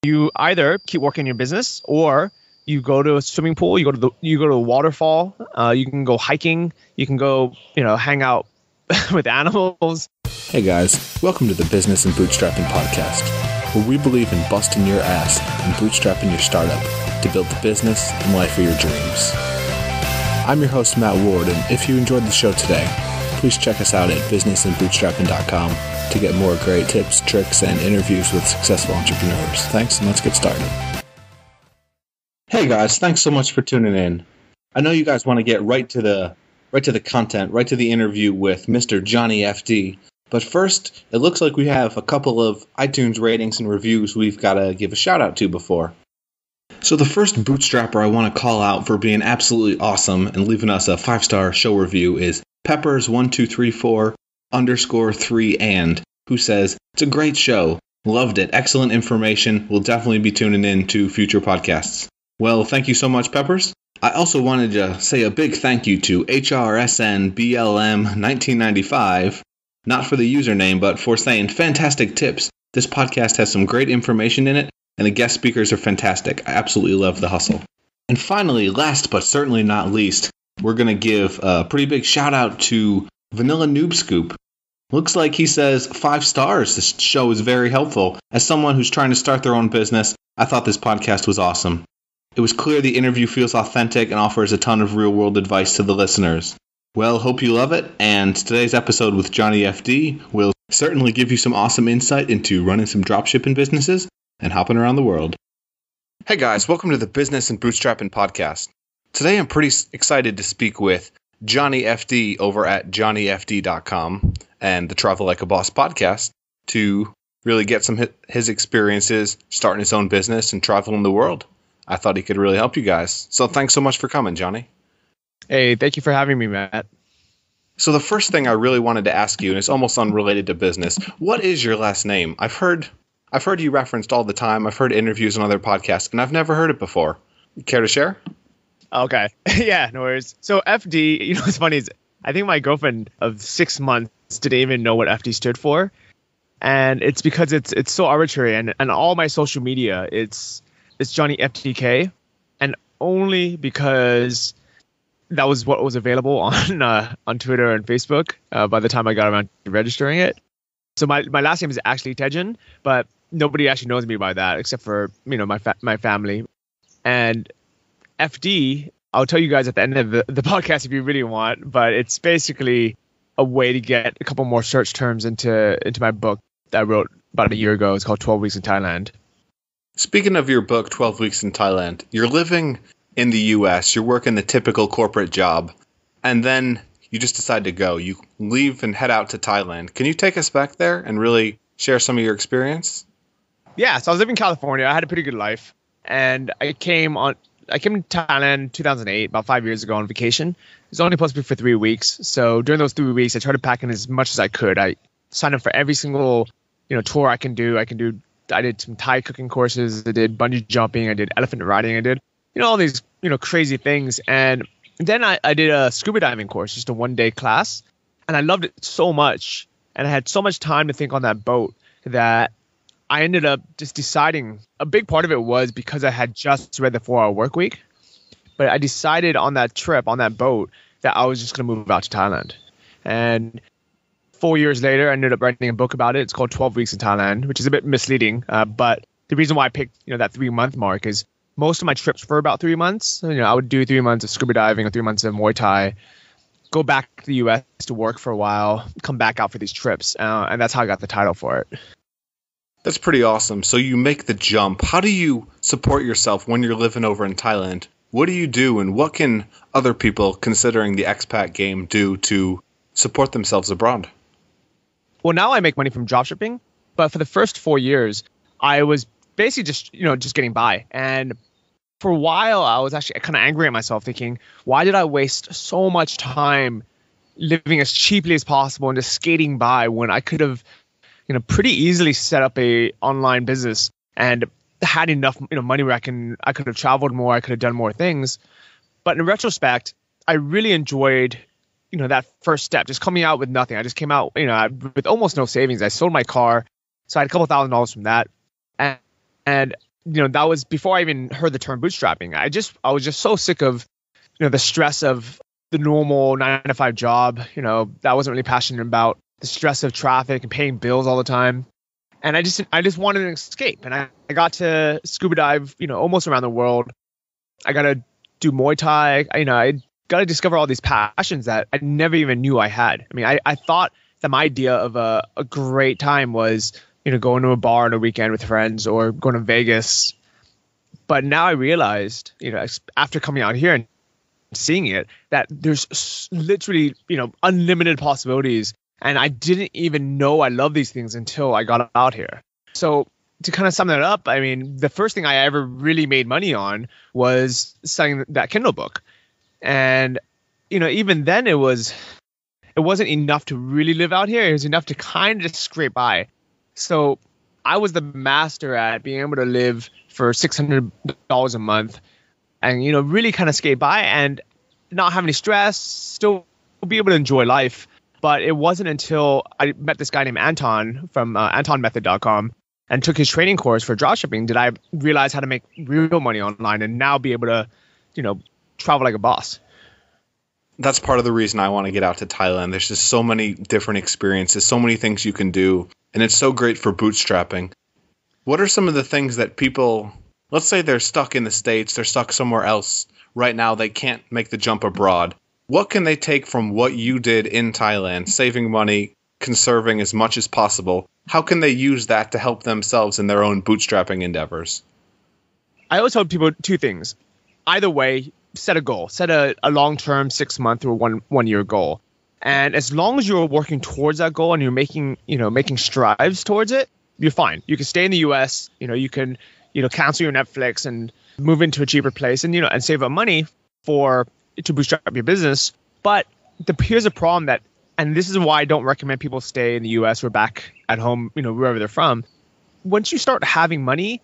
You either keep working your business, or you go to a swimming pool, you go to a waterfall, you can go hiking, you can go, hang out with animals. Hey guys, welcome to the Business and Bootstrapping podcast, where we believe in busting your ass and bootstrapping your startup to build the business and life of your dreams. I'm your host, Matt Ward, and if you enjoyed the show today, please check us out at businessandbootstrapping.com to get more great tips, tricks, and interviews with successful entrepreneurs. Thanks, and let's get started. Hey guys, thanks so much for tuning in. I know you guys want to get right to the content, right to the interview with Mr. JohnnyFD. But first, it looks like we have a couple of iTunes ratings and reviews we've got to give a shout out to before. So the first bootstrapper I want to call out for being absolutely awesome and leaving us a 5-star show review is Peppers1234_3 who says, "It's a great show. Loved it. Excellent information. We'll definitely be tuning in to future podcasts." Well, thank you so much, Peppers. I also wanted to say a big thank you to HRSNBLM1995, not for the username, but for saying fantastic tips. This podcast has some great information in it, and the guest speakers are fantastic. I absolutely love the hustle. And finally, last but certainly not least, we're going to give a pretty big shout out to Vanilla Noob Scoop. Looks like he says 5 stars. This show is very helpful. As someone who's trying to start their own business, I thought this podcast was awesome. It was clear the interview feels authentic and offers a ton of real-world advice to the listeners. Well, hope you love it, and today's episode with JohnnyFD will certainly give you some awesome insight into running some dropshipping businesses and hopping around the world. Hey guys, welcome to the Business and Bootstrapping podcast. Today I'm pretty excited to speak with JohnnyFD over at JohnnyFD.com and the Travel Like a Boss podcast to really get some his experiences starting his own business and traveling the world. I thought he could really help you guys. So thanks so much for coming, Johnny. Hey, thank you for having me, Matt. So the first thing I really wanted to ask you, and it's almost unrelated to business, what is your last name? I've heard you referenced all the time. I've heard interviews on other podcasts, and I've never heard it before. Care to share? Okay. Yeah, no worries. So FD, what's funny is I think my girlfriend of 6 months didn't even know what FD stood for. And it's because it's so arbitrary, and all my social media, it's Johnny FDK, and only because that was what was available on Twitter and Facebook by the time I got around to registering it. So my last name is actually Tejan, but nobody actually knows me by that except for my family. And FD, I'll tell you guys at the end of the podcast if you really want, but it's basically a way to get a couple more search terms into my book that I wrote about a year ago. It's called 12 Weeks in Thailand. Speaking of your book, 12 Weeks in Thailand, you're living in the U.S., you're working the typical corporate job, and then you just decide to go. You leave and head out to Thailand. Can you take us back there and really share some of your experience? Yeah, so I was living in California. I had a pretty good life, and I came to Thailand in 2008, about 5 years ago on vacation. It was only supposed to be for 3 weeks. So during those 3 weeks, I tried to pack in as much as I could. I signed up for every single tour I can do. I did some Thai cooking courses. I did bungee jumping. I did elephant riding. I did all these crazy things. And then I did a scuba diving course, just a 1-day class, and I loved it so much. And I had so much time to think on that boat that I ended up just deciding. A big part of it was because I had just read the 4-Hour Workweek, but I decided on that trip, on that boat, that I was just going to move out to Thailand. And 4 years later, I ended up writing a book about it. It's called 12 Weeks in Thailand, which is a bit misleading. But the reason why I picked that 3-month mark is most of my trips were about 3 months. I would do 3 months of scuba diving or 3 months of Muay Thai, go back to the U.S. to work for a while, come back out for these trips. And that's how I got the title for it. That's pretty awesome. So you make the jump. How do you support yourself when you're living over in Thailand? What do you do, and what can other people considering the expat game do to support themselves abroad? Well, now I make money from dropshipping, but for the first 4 years, I was basically just getting by. And for a while, I was actually kind of angry at myself, thinking, why did I waste so much time living as cheaply as possible and just skating by when I could have pretty easily set up a online business and had enough money where I could have traveled more, I could have done more things. But in retrospect, I really enjoyed that first step, just coming out with nothing. I just came out with almost no savings. I sold my car, so I had a couple $1,000s from that, and And, that was before I even heard the term bootstrapping. I was just so sick of, the stress of the normal 9 to 5 job, that I wasn't really passionate about, the stress of traffic and paying bills all the time. And I just wanted an escape. And I got to scuba dive, almost around the world. I got to do Muay Thai. I got to discover all these passions that I never even knew I had. I mean, I thought that my idea of a great time was, going to a bar on a weekend with friends or going to Vegas. But now I realized, after coming out here and seeing it, that there's literally, unlimited possibilities. And I didn't even know I love these things until I got out here. So to kind of sum that up, I mean, the first thing I ever really made money on was selling that Kindle book. And, even then it wasn't enough to really live out here. It was enough to kind of just scrape by. So I was the master at being able to live for $600 a month and, really kind of skate by and not have any stress, still be able to enjoy life. But it wasn't until I met this guy named Anton from antonmethod.com and took his training course for dropshipping did I realize how to make real money online and now be able to, travel like a boss. That's part of the reason I want to get out to Thailand. There's just so many different experiences, so many things you can do, and it's so great for bootstrapping. What are some of the things that people, let's say they're stuck in the States, they're stuck somewhere else right now, they can't make the jump abroad. What can they take from what you did in Thailand, saving money, conserving as much as possible? How can they use that to help themselves in their own bootstrapping endeavors? I always tell people two things. Either way, set a goal. Set a long-term 6-month or one year goal. And as long as you're working towards that goal and you're making strides towards it, you're fine. You can stay in the US, you can, cancel your Netflix and move into a cheaper place and, and save up money to bootstrap your business. But here's a problem that, and this is why I don't recommend people stay in the US or back at home, wherever they're from. Once you start having money,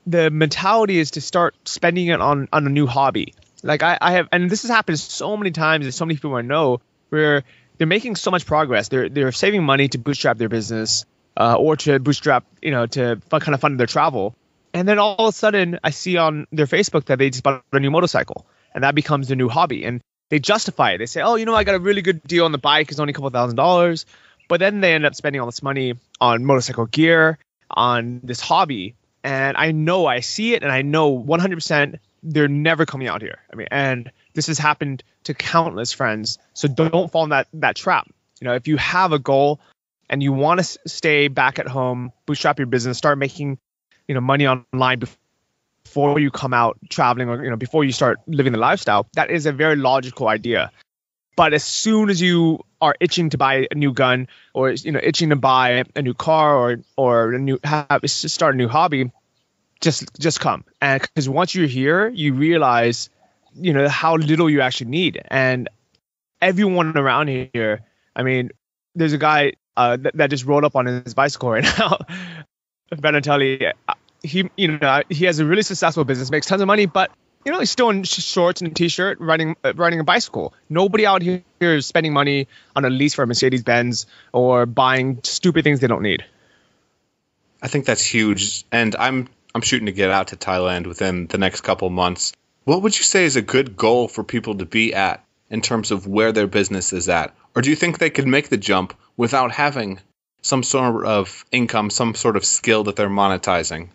the mentality is to start spending it on a new hobby. Like I have, and this has happened so many times. There's so many people I know where they're making so much progress. They're saving money to bootstrap their business or to bootstrap, to kind of fund their travel. And then all of a sudden I see on their Facebook that they just bought a new motorcycle and that becomes their new hobby. And they justify it. They say, oh, I got a really good deal on the bike. It's only a couple $1,000s. But then they end up spending all this money on motorcycle gear, on this hobby. And I see it and I know 100% they're never coming out here. I mean, and this has happened to countless friends. So don't fall in that trap. If you have a goal and you want to stay back at home, bootstrap your business, start making, money online before you come out traveling or, before you start living the lifestyle, that is a very logical idea. But as soon as you are itching to buy a new gun or, itching to buy a new car or start a new hobby, just come. And because once you're here, you realize, how little you actually need. And everyone around here, I mean, there's a guy that just rolled up on his bicycle right now. Benatelli, he has a really successful business, makes tons of money, but he's still in shorts and a t-shirt riding a bicycle. Nobody out here is spending money on a lease for a Mercedes-Benz or buying stupid things they don't need. I think that's huge. And I'm shooting to get out to Thailand within the next couple months. What would you say is a good goal for people to be at in terms of where their business is at? Or do you think they could make the jump without having some sort of income, some sort of skill that they're monetizing?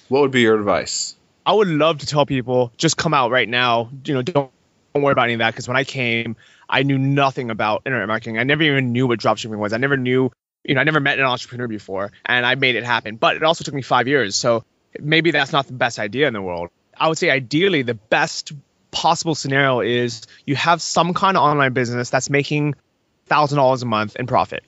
What would be your advice? I would love to tell people, just come out right now. Don't worry about any of that. Because when I came, I knew nothing about internet marketing. I never even knew what dropshipping was. I never knew, I never met an entrepreneur before, and I made it happen. But it also took me 5 years. So maybe that's not the best idea in the world. I would say ideally the best possible scenario is you have some kind of online business that's making $1,000 a month in profit.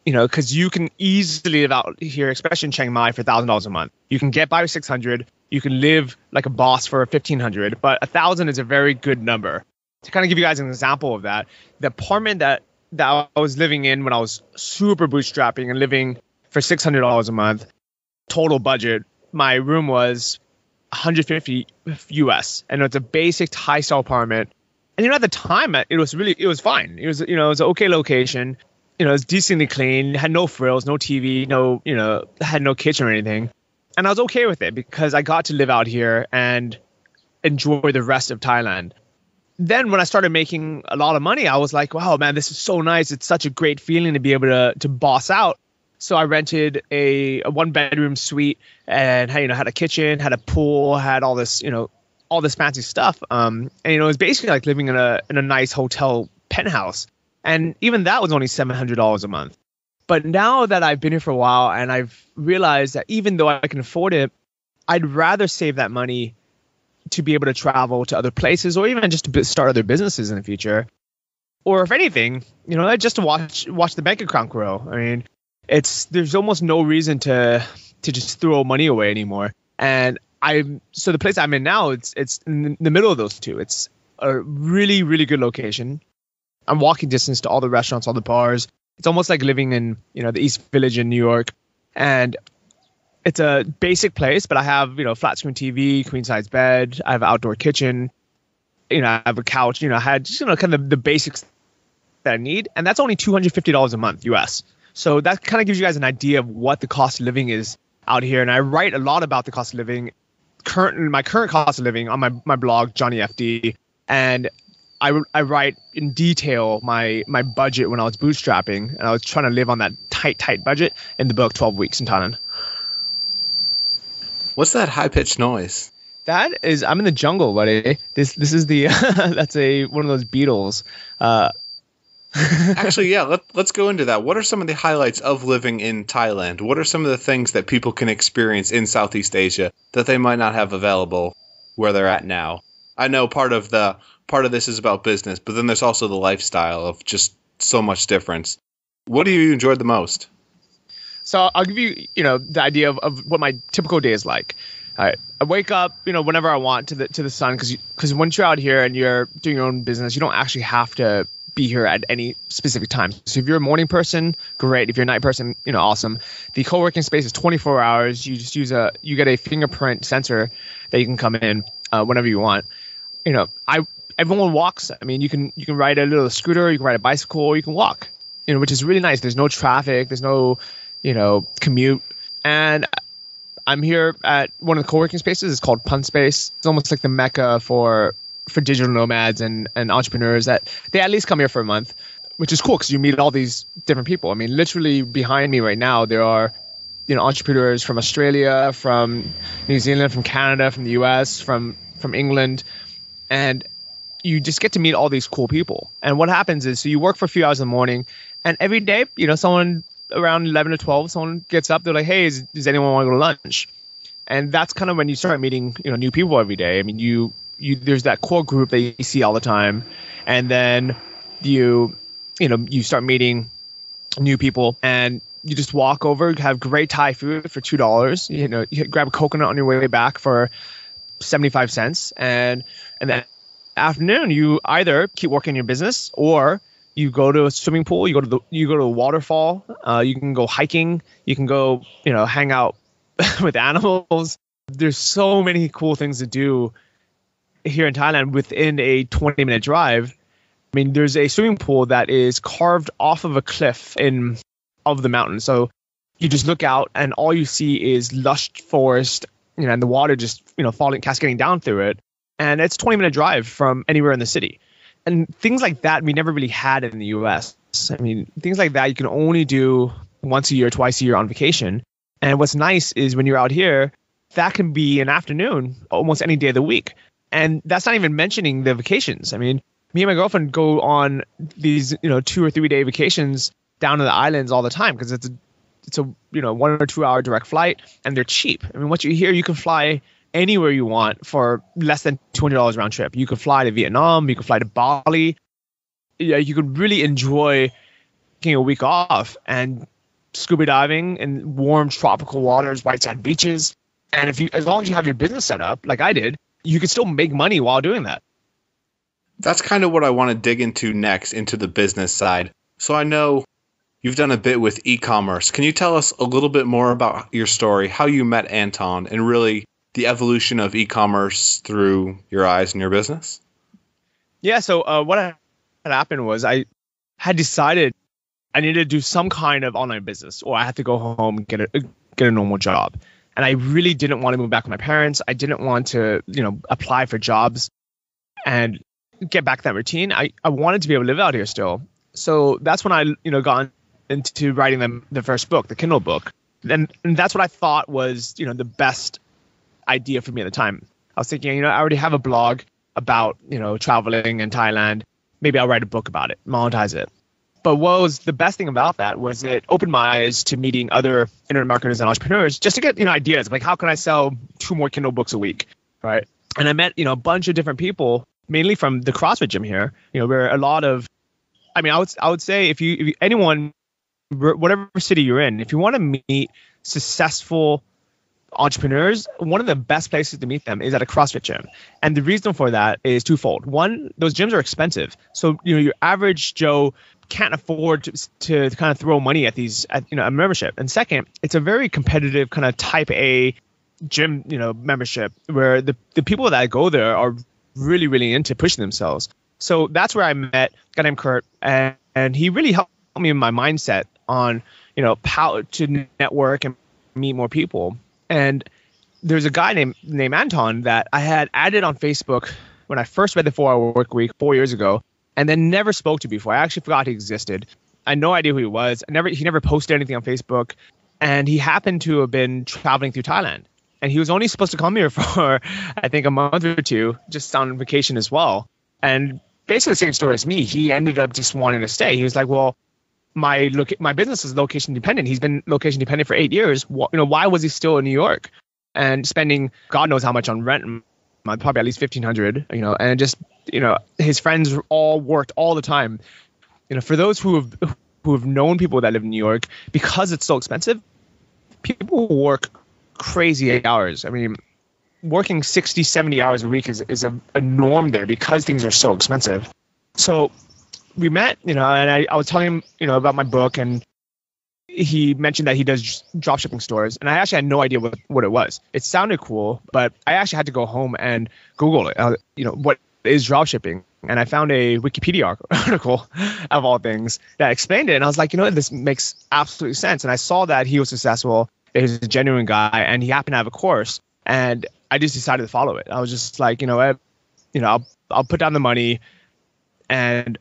Because you can easily live out here, especially in Chiang Mai, for $1,000 a month. You can get by with 600. You can live like a boss for 1,500, but 1,000 is a very good number. To kind of give you guys an example of that, the apartment that I was living in when I was super bootstrapping and living for $600 a month, total budget, my room was $150 US, and it's a basic high-style apartment. And at the time, it was fine. It was it was an okay location. It was decently clean, had no frills, no TV, had no kitchen or anything. And I was okay with it because I got to live out here and enjoy the rest of Thailand. Then when I started making a lot of money, I was like, wow, man, this is so nice. It's such a great feeling to be able to boss out. So I rented a 1-bedroom suite and had a kitchen, had a pool, had all this fancy stuff. And it was basically like living in a nice hotel penthouse. And even that was only $700 a month. But now that I've been here for a while and I've realized that even though I can afford it, I'd rather save that money to be able to travel to other places or even just to start other businesses in the future. Or if anything, just to watch the bank account grow. I mean, there's almost no reason to just throw money away anymore. And so the place I'm in now, it's in the middle of those two. It's a really, really good location. I'm walking distance to all the restaurants, all the bars. It's almost like living in, the East Village in New York. And it's a basic place, but I have, flat screen TV, queen size bed. I have an outdoor kitchen. I have a couch. I had just, kind of the basics that I need. And that's only $250 a month US. So that kind of gives you guys an idea of what the cost of living is out here. And I write a lot about the cost of living, my current cost of living on my blog, JohnnyFD. And I write in detail my budget when I was bootstrapping, and I was trying to live on that tight budget in the book 12 Weeks in Thailand. What's that high-pitched noise? That is, I'm in the jungle, buddy. This is the that's one of those beetles. Actually, yeah, let's go into that. What are some of the highlights of living in Thailand? What are some of the things that people can experience in Southeast Asia that they might not have available where they're at now? I know part of this is about business, but then there's also the lifestyle of just so much difference. What do you enjoy the most? So I'll give you, the idea of what my typical day is like. I wake up, whenever I want to the sun, because once you're out here and you're doing your own business, you don't actually have to be here at any specific time. So if you're a morning person, great. If you're a night person, awesome. The co-working space is 24 hours. You just you get a fingerprint sensor that you can come in whenever you want. Everyone walks. I mean, you can ride a little scooter, you can ride a bicycle, or you can walk, which is really nice. There's no traffic, there's no, commute. And I'm here at one of the co-working spaces. It's called Pun Space. It's almost like the mecca for digital nomads and entrepreneurs that they at least come here for a month, which is cool because you meet all these different people. I mean, literally behind me right now, there are, entrepreneurs from Australia, from New Zealand, from Canada, from the US, from England. And you just get to meet all these cool people. And what happens is, so you work for a few hours in the morning, and every day, someone around 11 or 12, someone gets up, they're like, hey, does anyone want to go to lunch? And that's kind of when you start meeting, new people every day. I mean, you there's that core group that you see all the time. And then you start meeting new people, and you just walk over, have great Thai food for $2. You grab a coconut on your way back for 75 cents. And then afternoon, you either keep working your business or you go to a swimming pool, you go to a waterfall, you can go hiking, you can go, hang out with animals. There's so many cool things to do here in Thailand within a 20-minute drive. I mean, there's a swimming pool that is carved off of a cliff of the mountain. So you just look out and all you see is lush forest, and the water just, falling, cascading down through it. And it's a 20-minute drive from anywhere in the city. And things like that we never really had in the US. I mean, things like that you can only do once a year, twice a year on vacation. And what's nice is when you're out here, that can be an afternoon almost any day of the week. And that's not even mentioning the vacations. I mean, me and my girlfriend go on these, 2 or 3 day vacations down to the islands all the time because it's a 1 or 2 hour direct flight, and they're cheap. I mean, once you're here, you can fly anywhere you want for less than $200 round trip. You could fly to Vietnam, you could fly to Bali. Yeah, you could really enjoy taking a week off and scuba diving in warm tropical waters, white sand beaches. And as long as you have your business set up, like I did, you could still make money while doing that. That's kind of what I want to dig into next, into the business side. So I know you've done a bit with e-commerce. Can you tell us a little bit more about your story, how you met Anton, and really the evolution of e-commerce through your eyes and your business? Yeah, so what had happened was I had decided I needed to do some kind of online business, or I had to go home and get a normal job. And I really didn't want to move back with my parents. I didn't want to, apply for jobs and get back that routine. I wanted to be able to live out here still. So that's when I, got into writing the first book, the Kindle book. And that's what I thought was, the best idea for me at the time. I was thinking, I already have a blog about, traveling in Thailand. Maybe I'll write a book about it, monetize it. But what was the best thing about that was it opened my eyes to meeting other internet marketers and entrepreneurs just to get, ideas like how can I sell 2 more Kindle books a week, right? And I met, a bunch of different people, mainly from the CrossFit gym here, where a lot of, I would say if anyone, whatever city you're in, if you want to meet successful entrepreneurs, one of the best places to meet them is at a CrossFit gym. And the reason for that is twofold. One, those gyms are expensive. So, your average Joe can't afford to kind of throw money at a membership. And second, it's a very competitive kind of type A gym, membership where the people that go there are really, really into pushing themselves. So that's where I met a guy named Kurt, and he really helped me in my mindset on, how to network and meet more people. And there's a guy named Anton that I had added on Facebook when I first read the 4-Hour Work Week 4 years ago, and then never spoke to before. I actually forgot he existed. I had no idea who he was. He never posted anything on Facebook, and he happened to have been traveling through Thailand. And he was only supposed to come here for, I think, a month or two, just on vacation as well. And basically the same story as me. He ended up just wanting to stay. He was like, well, my business is location dependent. He's been location dependent for 8 years. Why was he still in New York and spending God knows how much on rent? Probably at least $1,500, and just, his friends all worked all the time. For those who have known people that live in New York, because it's so expensive, people work crazy hours. I mean, working 60, 70 hours a week is a norm there because things are so expensive. So we met, and I was telling him, about my book, and he mentioned that he does dropshipping stores, and I actually had no idea what it was. It sounded cool, but I actually had to go home and Google it. What is dropshipping? And I found a Wikipedia article of all things that explained it, and I was like, this makes absolute sense. And I saw that he was successful, that he was a genuine guy, and he happened to have a course, and I just decided to follow it. I was just like, I'll put down the money and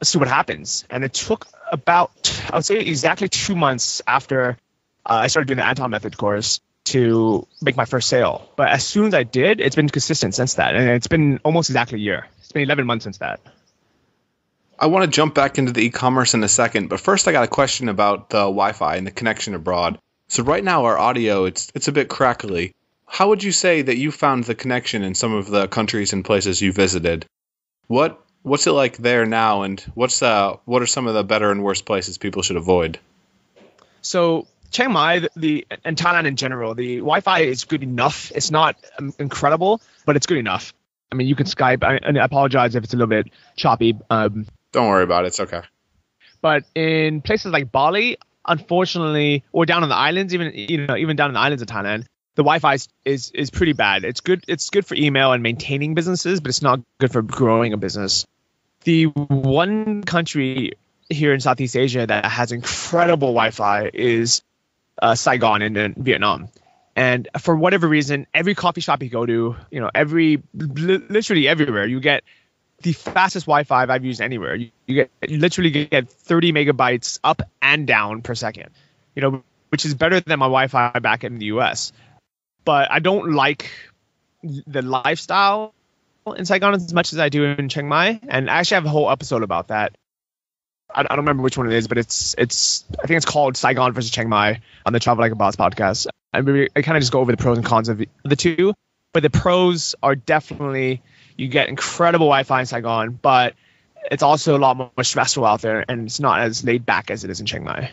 see what happens. And it took about, I would say exactly 2 months after I started doing the Anton Method course to make my first sale. But as soon as I did, it's been consistent since that. And it's been almost exactly a year. It's been 11 months since that. I want to jump back into the e-commerce in a second, but first I got a question about the Wi-Fi and the connection abroad. So right now our audio, it's a bit crackly. How would you say that you found the connection in some of the countries and places you visited? What's it like there now, and what are some of the better and worse places people should avoid? So Chiang Mai, and Thailand in general, the Wi-Fi is good enough. It's not incredible, but it's good enough. I mean, you can Skype. I apologize if it's a little bit choppy. Don't worry about it. It's okay. But in places like Bali, unfortunately, or down on the islands, even down in the islands of Thailand, the Wi-Fi is pretty bad. It's good for email and maintaining businesses, but it's not good for growing a business. The one country here in South East Asia that has incredible Wi-Fi is Saigon in Vietnam. And for whatever reason, every coffee shop you go to, literally everywhere, you get the fastest Wi-Fi I've used anywhere. You literally get 30 megabytes up and down per second, which is better than my Wi-Fi back in the US. But I don't like the lifestyle in Saigon as much as I do in Chiang Mai. And I actually have a whole episode about that. I don't remember which one it is, but I think it's called Saigon versus Chiang Mai on the Travel Like a Boss podcast. I kind of just go over the pros and cons of the two. But the pros are definitely, you get incredible Wi-Fi in Saigon, but it's also a lot more stressful out there, and it's not as laid back as it is in Chiang Mai.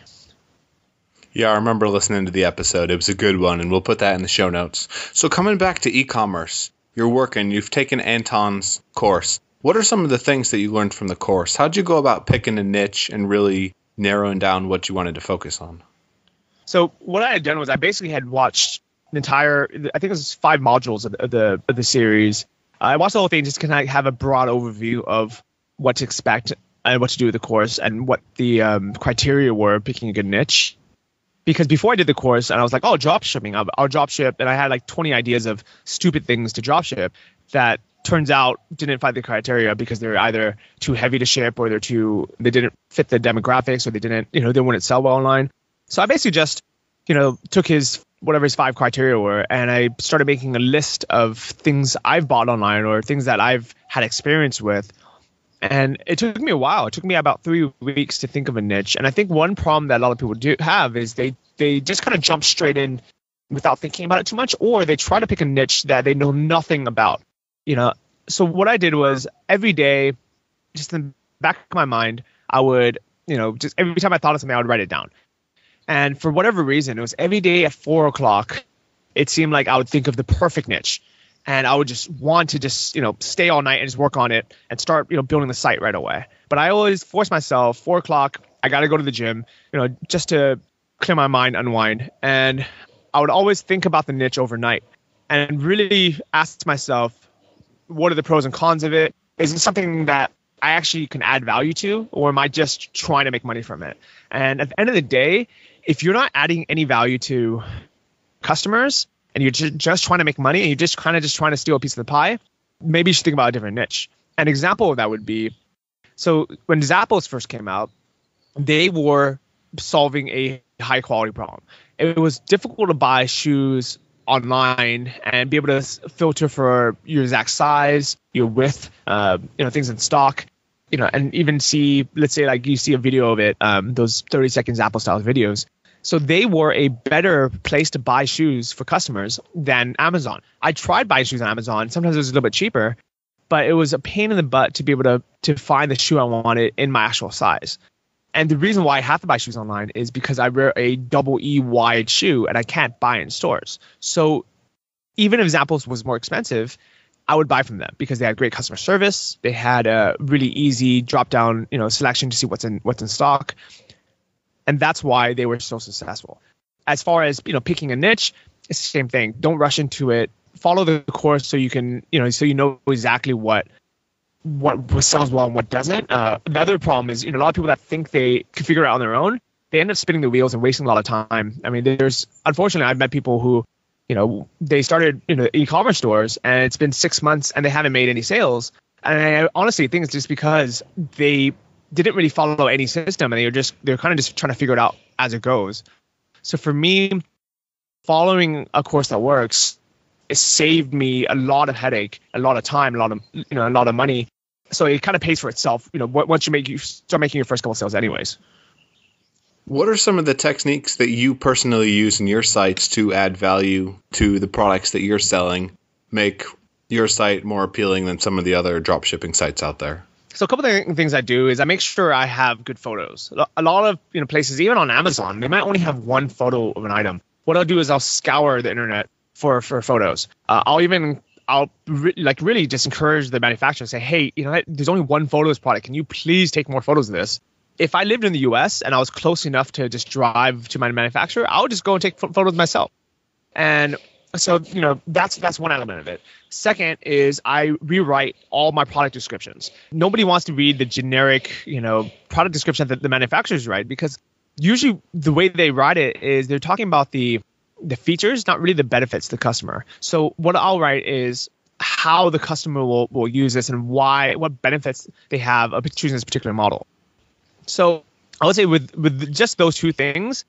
Yeah, I remember listening to the episode. It was a good one, and we'll put that in the show notes. So coming back to e-commerce, you're working, you've taken Anton's course. What are some of the things that you learned from the course? How'd you go about picking a niche and really narrowing down what you wanted to focus on? So what I had done was I basically had watched the entire, I think it was 5 modules of the series. I watched the whole thing just to kind of have a broad overview of what to expect and what to do with the course and what the criteria were picking a good niche. Because before I did the course, and I was like, oh, drop shipping, I'll drop ship. And I had like 20 ideas of stupid things to drop ship that turns out didn't fit the criteria because they're either too heavy to ship or they didn't fit the demographics or they wouldn't sell well online. So I basically just, took whatever his 5 criteria were, and I started making a list of things I've bought online or things that I've had experience with. And it took me a while. It took me about 3 weeks to think of a niche. And I think one problem that a lot of people do have is they just kind of jump straight in without thinking about it too much, or they try to pick a niche that they know nothing about. So what I did was every day, just in the back of my mind, I would, just every time I thought of something, I would write it down. And for whatever reason, it was every day at 4:00, it seemed like I would think of the perfect niche. And I would just want to stay all night and just work on it and start, building the site right away. But I always force myself, 4:00, I got to go to the gym, just to clear my mind, unwind. And I would always think about the niche overnight and really ask myself, what are the pros and cons of it? Is it something that I actually can add value to, or am I just trying to make money from it? And at the end of the day, if you're not adding any value to customers and you're just trying to make money and you're just kind of just trying to steal a piece of the pie, maybe you should think about a different niche. An example of that would be, so when Zappos first came out, they were solving a high quality problem. It was difficult to buy shoes online and be able to filter for your exact size, your width, things in stock, and even see, let's say like you see a video of it, those 30-second Zappos style videos. So they were a better place to buy shoes for customers than Amazon. I tried buying shoes on Amazon. Sometimes it was a little bit cheaper, but it was a pain in the butt to be able to find the shoe I wanted in my actual size. And the reason why I have to buy shoes online is because I wear a double E wide shoe and I can't buy it in stores. So even if Zappos was more expensive, I would buy from them because they had great customer service. They had a really easy drop down, selection to see what's in stock. And that's why they were so successful. As far as, picking a niche, it's the same thing. Don't rush into it. Follow the course so you can, so you know exactly what sells well and what doesn't. The other problem is, a lot of people that think they can figure it out on their own, they end up spinning the wheels and wasting a lot of time. I mean, unfortunately, I've met people who, they started, e-commerce stores and it's been 6 months and they haven't made any sales. And I honestly think it's just because they didn't really follow any system and they're kind of just trying to figure it out as it goes. So for me, following a course that works, it saved me a lot of headache, a lot of time, a lot of money. So it kind of pays for itself, once you start making your first couple of sales anyways. What are some of the techniques that you personally use in your sites to add value to the products that you're selling, make your site more appealing than some of the other drop shipping sites out there? So a couple of things I do is I make sure I have good photos. A lot of places, even on Amazon, they might only have one photo of an item. What I'll do is I'll scour the internet for photos. I'll really just encourage the manufacturer to say, hey, there's only one photo of this product. Can you please take more photos of this? If I lived in the US and I was close enough to just drive to my manufacturer, I would just go and take photos myself. And so, that's one element of it. Second is I rewrite all my product descriptions. Nobody wants to read the generic, product description that the manufacturers write, because usually the way they write it is they're talking about the features, not really the benefits to the customer. So what I'll write is how the customer will use this and what benefits they have of choosing this particular model. So I would say with just those two things,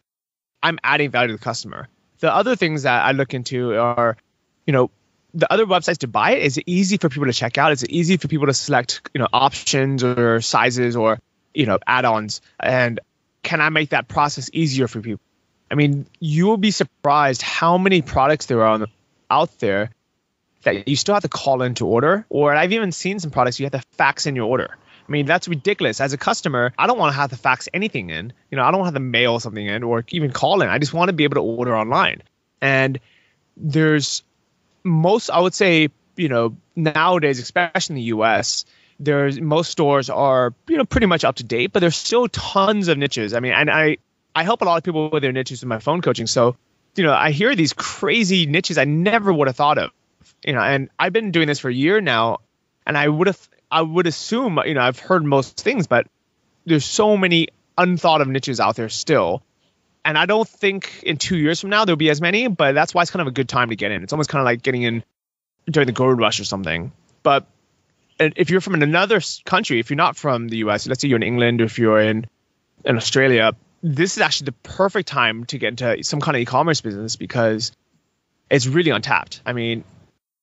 I'm adding value to the customer. The other things that I look into are, the other websites to buy it. Is it easy for people to check out? Is it easy for people to select, options or sizes or, add-ons? And can I make that process easier for people? I mean, you will be surprised how many products there are out there that you still have to call in to order. Or I've even seen some products you have to fax in your order. I mean, that's ridiculous. As a customer, I don't want to have to fax anything in. I don't want to have to mail something in or even call in. I just want to be able to order online. And I would say, nowadays, especially in the US, most stores are, pretty much up to date, but there's still tons of niches. I mean, and I help a lot of people with their niches in my phone coaching. So, I hear these crazy niches I never would have thought of, and I've been doing this for a year now, and I would assume, I've heard most things, but there's so many unthought of niches out there still. And I don't think in 2 years from now there'll be as many, but that's why it's kind of a good time to get in. It's almost kind of like getting in during the gold rush or something. But if you're from another country, if you're not from the US, let's say you're in England or if you're in Australia, this is actually the perfect time to get into some kind of e-commerce business because it's really untapped. I mean,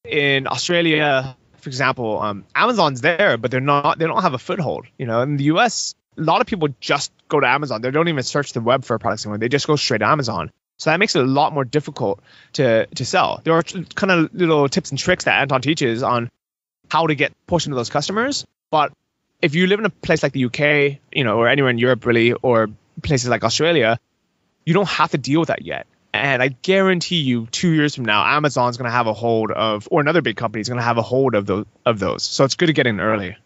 in Australia, for example, Amazon's there, but they don't have a foothold. In the US, a lot of people just go to Amazon. They don't even search the web for products anymore. They just go straight to Amazon. So that makes it a lot more difficult to sell. There are kind of little tips and tricks that Anton teaches on how to get pushed into those customers. But if you live in a place like the UK, or anywhere in Europe really, or places like Australia, you don't have to deal with that yet. And I guarantee you 2 years from now, Amazon's going to have a hold of, or another big company is going to have a hold of those. So it's good to get in early.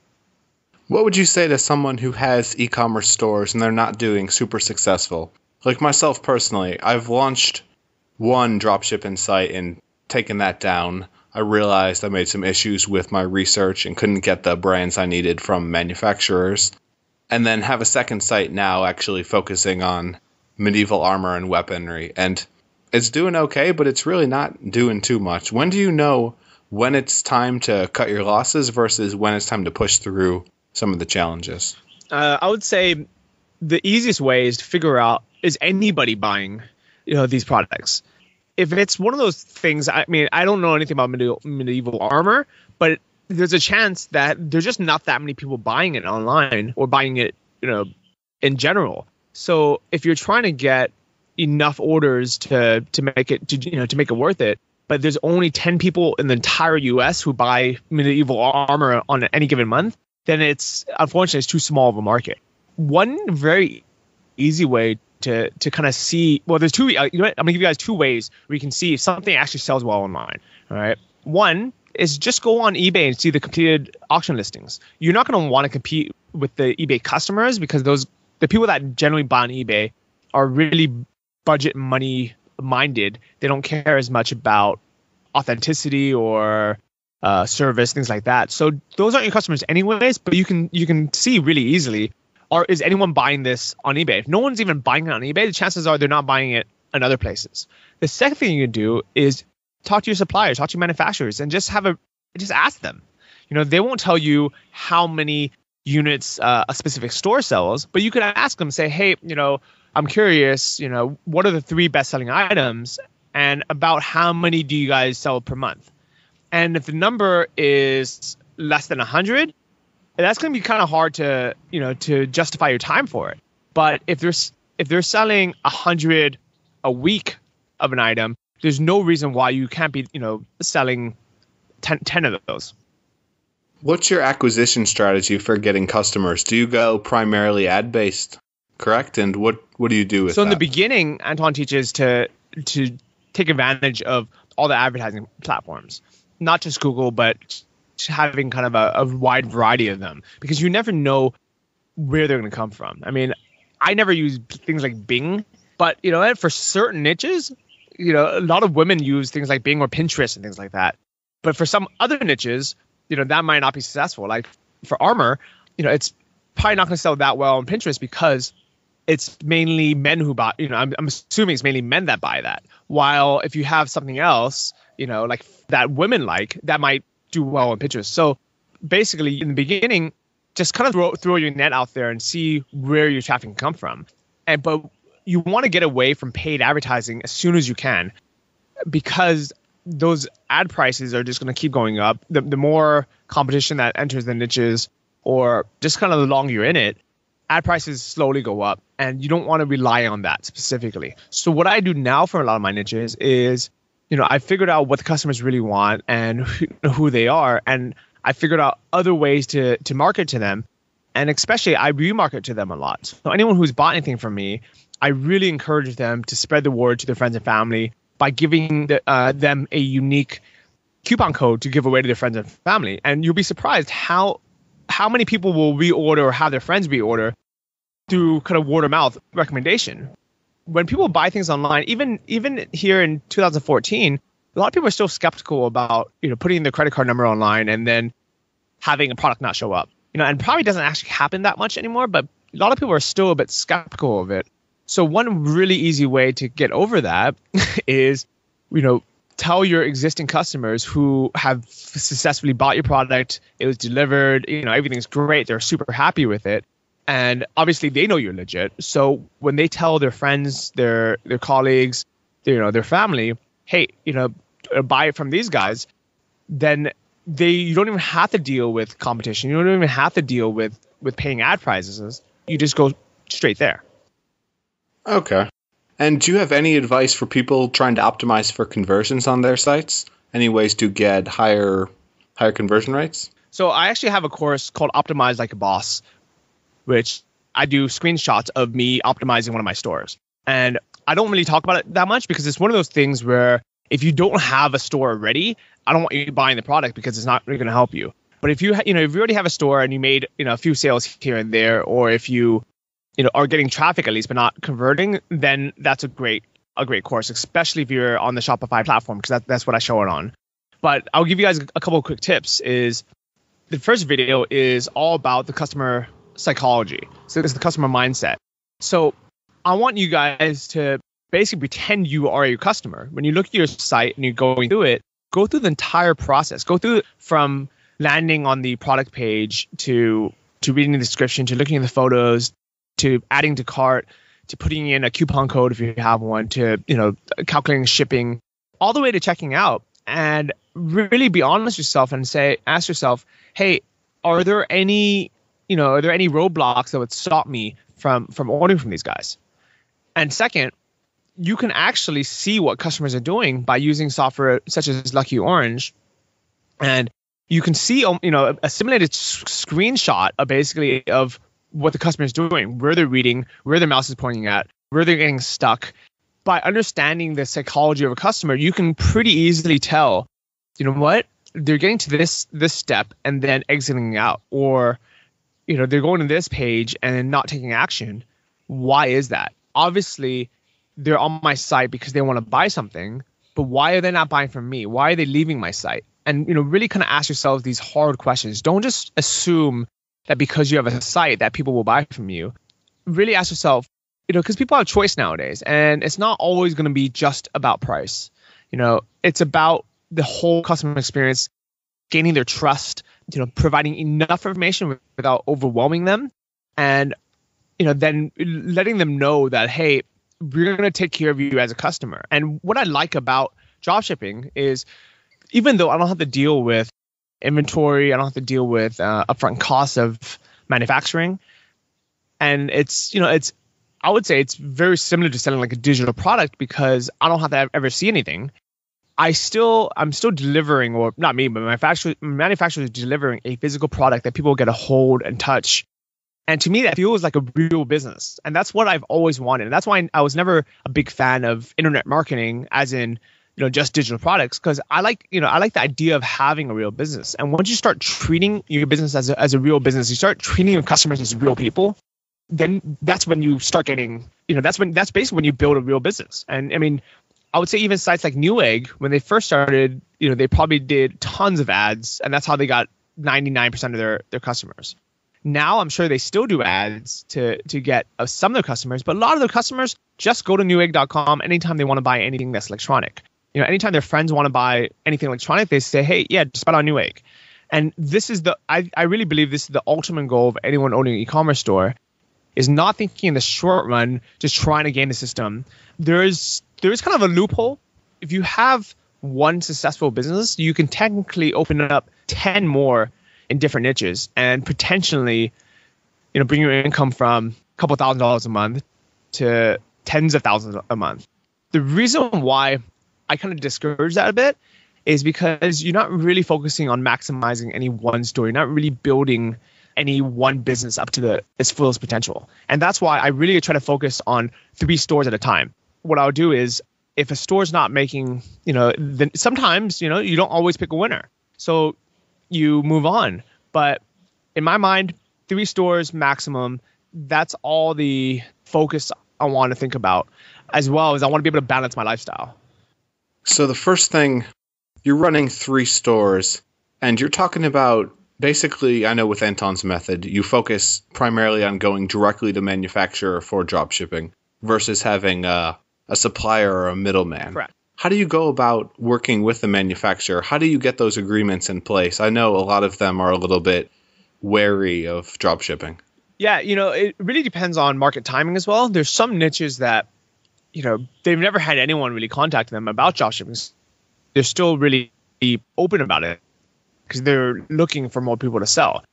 What would you say to someone who has e-commerce stores and they're not doing super successful? Like myself personally, I've launched one dropshipping site and taken that down. I realized I made some issues with my research and couldn't get the brands I needed from manufacturers. And then have a second site now actually focusing on medieval armor and weaponry. And it's doing okay, but it's really not doing too much. When do you know when it's time to cut your losses versus when it's time to push through some of the challenges? I would say the easiest way is to figure out, is anybody buying these products? If it's one of those things, I mean, I don't know anything about medieval armor, but there's a chance that there's just not that many people buying it online or buying it, in general. So if you're trying to get enough orders to make it worth it, but there's only 10 people in the entire US who buy medieval armor on any given month, then unfortunately it's too small of a market. One very easy way to kind of see, well, there's two. I'm gonna give you guys two ways where you can see if something actually sells well online. All right, one is just go on eBay and see the completed auction listings. You're not going to want to compete with the eBay customers because the people that generally buy on eBay are really budget money minded. They don't care as much about authenticity or service, things like that. So those aren't your customers anyways, but you can see really easily, is anyone buying this on eBay? If no one's even buying it on eBay, the chances are they're not buying it in other places. The second thing you can do is talk to your suppliers, talk to your manufacturers, and just ask them. They won't tell you how many units a specific store sells, but you can ask them, say, hey, I'm curious, what are the 3 best-selling items, and about how many do you guys sell per month? And if the number is less than 100, that's going to be kind of hard to justify your time for it. But if they're selling 100 a week of an item, there's no reason why you can't be selling 10 of those. What's your acquisition strategy for getting customers? Do you go primarily ad-based, correct? And what do you do with that? So in the beginning, Anton teaches to take advantage of all the advertising platforms, not just Google, but having kind of a wide variety of them, because you never know where they're going to come from. I mean, I never use things like Bing, but for certain niches, a lot of women use things like Bing or Pinterest and things like that. But for some other niches, that might not be successful. Like for armor, it's probably not going to sell that well on Pinterest because it's mainly men who buy. I'm assuming it's mainly men that buy that. While if you have something else, like that women like, that might do well on Pinterest. So basically, in the beginning, just kind of throw your net out there and see where your traffic can come from. But you want to get away from paid advertising as soon as you can, because those ad prices are just going to keep going up. The more competition that enters the niches, or just kind of the longer you're in it, ad prices slowly go up, and you don't want to rely on that specifically. So what I do now for a lot of my niches is, I figured out what the customers really want and who they are, and I figured out other ways to market to them, and especially I remarket to them a lot. So anyone who's bought anything from me, I really encourage them to spread the word to their friends and family by giving them a unique coupon code to give away to their friends and family. And you'll be surprised how many people will reorder or have their friends reorder through kind of word of mouth recommendation. When people buy things online, even here in 2014, a lot of people are still skeptical about putting their credit card number online and then having a product not show up. And probably doesn't actually happen that much anymore, but a lot of people are still a bit skeptical of it. So one really easy way to get over that is, tell your existing customers who have successfully bought your product, it was delivered, everything's great, they're super happy with it. And obviously they know you're legit. So when they tell their friends, their colleagues, their family, hey, buy it from these guys, then you don't even have to deal with competition. You don't even have to deal with paying ad prices. You just go straight there. Okay. And do you have any advice for people trying to optimize for conversions on their sites? Any ways to get higher conversion rates? So I actually have a course called Optimize Like a Boss, which I do screenshots of me optimizing one of my stores. And I don't really talk about it that much because it's one of those things where if you don't have a store already, I don't want you buying the product because it's not really going to help you. But if you already have a store and you made a few sales here and there, or if you are getting traffic at least but not converting, then that's a great course, especially if you're on the Shopify platform, because that's what I show it on. But I'll give you guys a couple of quick tips. Is the first video is all about the customer psychology. So it's the customer mindset. So I want you guys to basically pretend you are your customer. When you look at your site and you're going through it, go through the entire process. Go through it from landing on the product page to reading the description, to looking at the photos, to adding to cart, to putting in a coupon code if you have one, to calculating shipping, all the way to checking out. And really be honest with yourself and ask yourself, hey, are there any roadblocks that would stop me from ordering from these guys? And second, you can actually see what customers are doing by using software such as Lucky Orange, and you can see a simulated screenshot of what the customer is doing, where they're reading, where their mouse is pointing at, where they're getting stuck. By understanding the psychology of a customer, you can pretty easily tell, they're getting to this step and then exiting out, or they're going to this page and then not taking action. Why is that? Obviously, they're on my site because they want to buy something, but why are they not buying from me? Why are they leaving my site? And really kind of ask yourselves these hard questions. Don't just assume that because you have a site that people will buy from you. Really ask yourself, because people have choice nowadays, and it's not always going to be just about price. It's about the whole customer experience, gaining their trust, providing enough information without overwhelming them, and then letting them know that, hey, we're going to take care of you as a customer. And what I like about dropshipping is, even though I don't have to deal with inventory, I don't have to deal with upfront costs of manufacturing, and I would say it's very similar to selling like a digital product because I don't have to ever see anything. I'm still delivering, or not me, but my manufacturer is delivering a physical product that people get to hold and touch. And to me, that feels like a real business. And that's what I've always wanted. And that's why I was never a big fan of internet marketing, as in, just digital products, because I like the idea of having a real business. And once you start treating your business as a real business, you start treating your customers as real people, then that's when you start getting, that's basically when you build a real business. And I mean, I would say even sites like Newegg, when they first started, they probably did tons of ads, and that's how they got 99% of their customers. Now I'm sure they still do ads to get some of their customers, but a lot of their customers just go to Newegg.com anytime they want to buy anything that's electronic. Anytime their friends want to buy anything electronic, they say, hey, yeah, just buy on Newegg. And this is I really believe this is the ultimate goal of anyone owning an e-commerce store, is not thinking in the short run, just trying to game the system. There is kind of a loophole. If you have one successful business, you can technically open up 10 more in different niches and potentially, bring your income from a couple $1,000s a month to tens of thousands a month. The reason why I kind of discourage that a bit is because you're not really focusing on maximizing any one store. You're not really building any one business up to its fullest potential. And that's why I really try to focus on 3 stores at a time. What I'll do is, if a store's not making, then sometimes, you don't always pick a winner. So you move on. But in my mind, 3 stores maximum, that's all the focus I want to think about, as well as I want to be able to balance my lifestyle. So the first thing, you're running 3 stores, and you're talking about, basically, I know with Anton's method, you focus primarily on going directly to manufacturer for drop shipping. versus having a supplier or a middleman. Correct. How do you go about working with the manufacturer? How do you get those agreements in place? I know a lot of them are a little bit wary of dropshipping. Yeah, it really depends on market timing as well. There's some niches that, they've never had anyone really contact them about dropshipping. They're still really open about it because they're looking for more people to sell.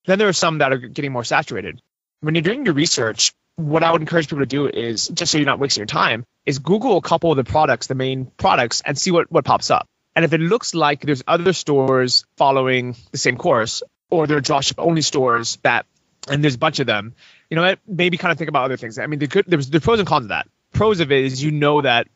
Then there are some that are getting more saturated. When you're doing your research, what I would encourage people to do is, just so you're not wasting your time, is Google a couple of the main products, and see what pops up. And if it looks like there's other stores following the same course, or there are dropship only stores and there's a bunch of them, maybe kind of think about other things. I mean, there's the pros and cons of that. Pros of it is that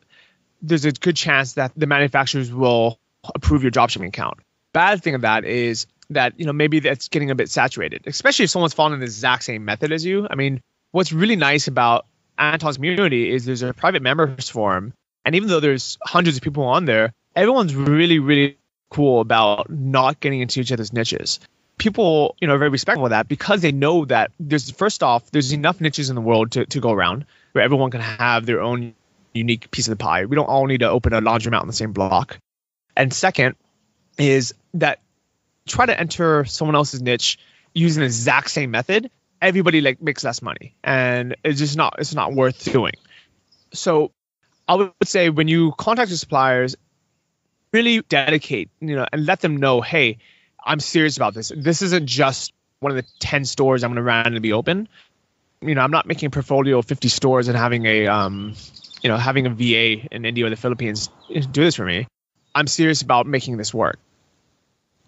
there's a good chance that the manufacturers will approve your dropshipping account. Bad thing of that is that, maybe that's getting a bit saturated, especially if someone's following the exact same method as you. I mean, what's really nice about Anton's community is there's a private members forum. And even though there's hundreds of people on there, everyone's really, really cool about not getting into each other's niches. People, are very respectful of that because they know that there's enough niches in the world to go around where everyone can have their own unique piece of the pie. We don't all need to open a laundromat on the same block. And second is that try to enter someone else's niche using the exact same method. Everybody makes less money, and it's not worth doing. So I would say when you contact your suppliers, really dedicate, and let them know, hey, I'm serious about this. This isn't just one of the 10 stores I'm going to randomly open. I'm not making a portfolio of 50 stores and having a VA in India or the Philippines do this for me. I'm serious about making this work.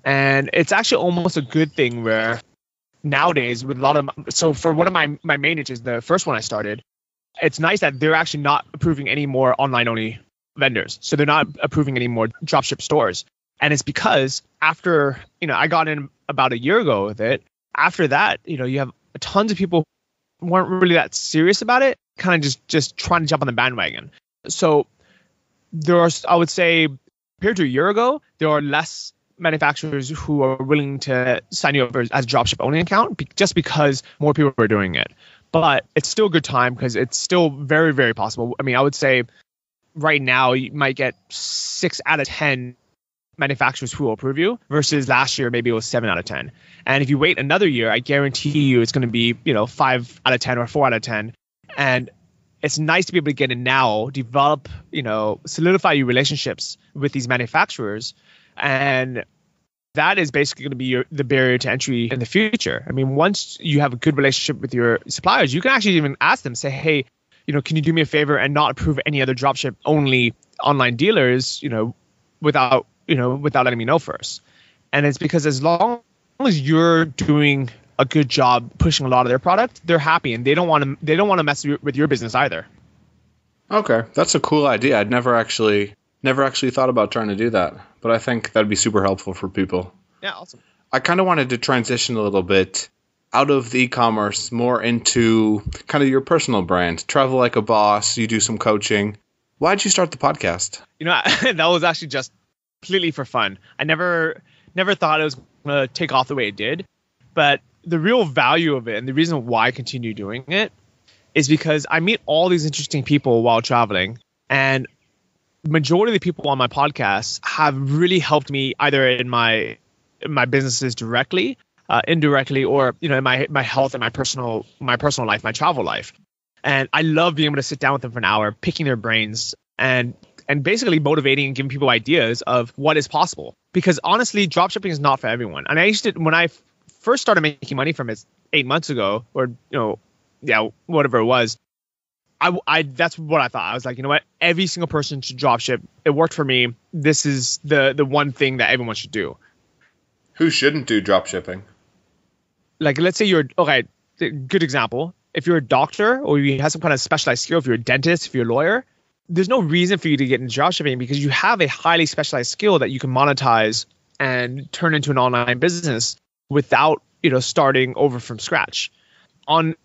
And it's actually almost a good thing where nowadays with so for one of my main niches, the first one I started, it's nice that they're actually not approving any more online only vendors. So they're not approving any more dropship stores. And it's because after, I got in about a year ago with it. After that, you have tons of people who weren't really that serious about it, kind of just trying to jump on the bandwagon. So I would say, compared to a year ago, there are less manufacturers who are willing to sign you up as a dropship only account just because more people are doing it. But it's still a good time because it's still very, very possible. I mean, I would say right now you might get 6 out of 10 manufacturers who will approve you versus last year maybe it was 7 out of 10. And if you wait another year, I guarantee you it's going to be 5 out of 10 or 4 out of 10. And it's nice to be able to get in now, develop, solidify your relationships with these manufacturers. And that is basically going to be the barrier to entry in the future. I mean, once you have a good relationship with your suppliers, you can actually even ask them, say, hey, can you do me a favor and not approve any other dropship only online dealers, without letting me know first. And it's because as long as you're doing a good job pushing a lot of their product, they're happy and they don't want to mess with your business either. Okay, that's a cool idea. I'd never actually thought about trying to do that, but I think that'd be super helpful for people. Yeah, awesome. I kind of wanted to transition a little bit out of the e-commerce more into kind of your personal brand. Travel Like a Boss, you do some coaching. Why'd you start the podcast? That was actually just completely for fun. I never thought it was going to take off the way it did, but the real value of it and the reason why I continue doing it is because I meet all these interesting people while traveling, and the majority of the people on my podcast have really helped me either in my businesses directly, indirectly, or in my health and my personal life, my travel life. And I love being able to sit down with them for an hour, picking their brains and basically motivating and giving people ideas of what is possible. Because honestly, dropshipping is not for everyone. And when I first started making money from it 8 months ago, or whatever it was, I that's what I thought. I was like, every single person should dropship. It worked for me. This is the one thing that everyone should do. Who shouldn't do dropshipping? Like, let's say good example. If you're a doctor or you have some kind of specialized skill, if you're a dentist, if you're a lawyer, there's no reason for you to get into dropshipping because you have a highly specialized skill that you can monetize and turn into an online business without, starting over from scratch. On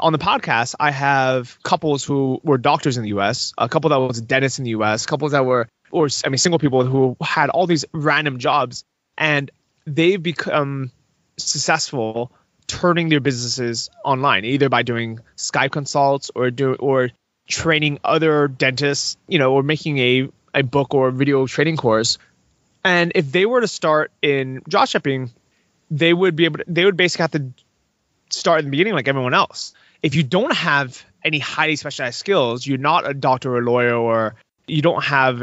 the podcast, I have couples who were doctors in the US, a couple that was dentists in the US, couples that were, single people who had all these random jobs, and they've become successful turning their businesses online, either by doing Skype consults or training other dentists, or making a book or video training course. And if they were to start in dropshipping, they would basically have to start in the beginning like everyone else. If you don't have any highly specialized skills, you're not a doctor or a lawyer, or you don't have